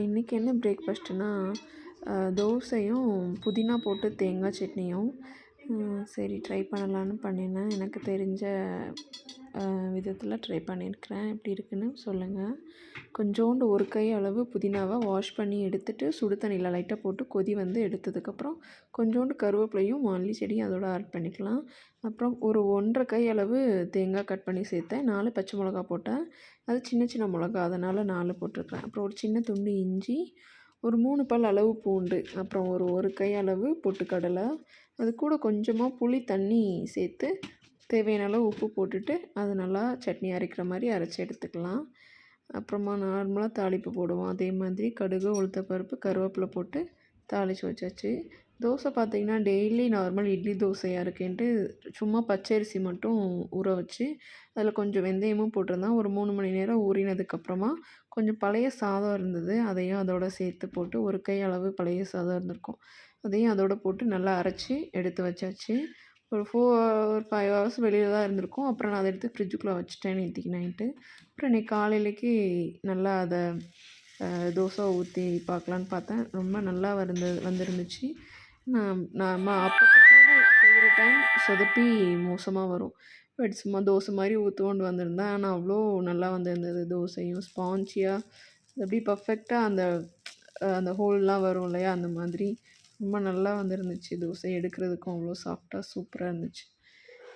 இன்றைக்கி என்ன பிரேக்ஃபாஸ்ட்டுனா தோசையும் புதினா போட்டு தேங்காய் சட்னியும். சரி ட்ரை பண்ணலான்னு பண்ணினேன். எனக்கு தெரிஞ்ச விதத்தில் ட்ரை பண்ணியிருக்கிறேன். எப்படி இருக்குன்னு சொல்லுங்கள். கொஞ்சோண்டு ஒரு கை அளவு புதினாவை வாஷ் பண்ணி எடுத்துகிட்டு சுடு தண்ணியில் லைட்டாக போட்டு கொதி வந்து எடுத்ததுக்கப்புறம் கொஞ்சோண்டு கருவேப்பிலையும் மல்லி செடியும் அதோட ஆட் பண்ணிக்கலாம். அப்புறம் ஒரு 1.5 கை அளவு தேங்காய் கட் பண்ணி சேர்த்தேன். 4 பச்சை மிளகா போட்டேன். அது சின்ன சின்ன மிளகா, அதனால் 4 போட்டிருக்கிறேன். அப்புறம் ஒரு சின்ன துண்டு இஞ்சி, ஒரு 3 பல் அளவு பூண்டு, அப்புறம் ஒரு கை அளவு பொட்டுக்கடலை, அது கூட கொஞ்சமாக புளி தண்ணி சேர்த்து தேவையான அளவு உப்பு போட்டுட்டு அது நல்லா சட்னி அரைக்கிற மாதிரி அரைச்சி எடுத்துக்கலாம். அப்புறமா நார்மலாக தாளிப்பு போடுவோம். அதே மாதிரி கடுகு, உளுத்தப்பருப்பு, கருவேப்பிலை போட்டு தாளித்து வச்சாச்சு. தோசை பார்த்திங்கன்னா டெய்லி நார்மல் இட்லி தோசையாக இருக்கேன்ட்டு சும்மா பச்சரிசி மட்டும் ஊற வச்சு அதில் கொஞ்சம் வெந்தயமும் போட்டிருந்தேன். ஒரு 3 மணி நேரம் ஊறினதுக்கப்புறமா கொஞ்சம் பழைய சாதம் இருந்தது, அதையும் அதோட சேர்த்து போட்டு ஒரு கை அளவு பழைய சாதம் இருந்திருக்கும், அதையும் அதோடு போட்டு நல்லா அரைச்சி எடுத்து வச்சாச்சு. ஒரு 5 ஹவர்ஸ் வெளியில் தான் இருந்திருக்கும். அப்புறம் நான் அதை எடுத்து ஃப்ரிட்ஜுக்குள்ளே வச்சுட்டேன் நேற்றுக்கு நைட்டு. அப்புறம் இன்றைக்கி காலையிலக்கு நல்லா அதை தோசை ஊற்றி பார்க்கலான்னு பார்த்தேன். ரொம்ப நல்லா வந்துருந்துச்சு. நம்ம அப்பத்துக்கு செய்கிற டைம் சொதப்பி மோசமாக வரும். பட் சும்மா தோசை மாதிரி ஊற்றுவோண்டு வந்திருந்தேன். ஆனால் அவ்வளோ நல்லா வந்திருந்தது. தோசையும் ஸ்பான்ச்சியாக அப்படியே பர்ஃபெக்டாக அந்த ஹோல்லாம் வரும் இல்லையா, அந்த மாதிரி ரொம்ப நல்லா வந்துருந்துச்சு. தோசை எடுக்கிறதுக்கும் அவ்வளோ சாஃப்டாக சூப்பராக இருந்துச்சு.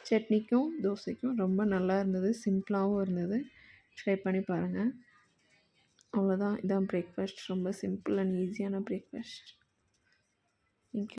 சட்னிக்கும் தோசைக்கும் ரொம்ப நல்லா இருந்தது. சிம்பிளாகவும் இருந்தது. ட்ரை பண்ணி பாருங்கள். அவ்வளோதான். இதான் பிரேக்ஃபாஸ்ட். ரொம்ப சிம்பிள் அண்ட் ஈஸியான பிரேக்ஃபாஸ்ட். தேங்க்யூ.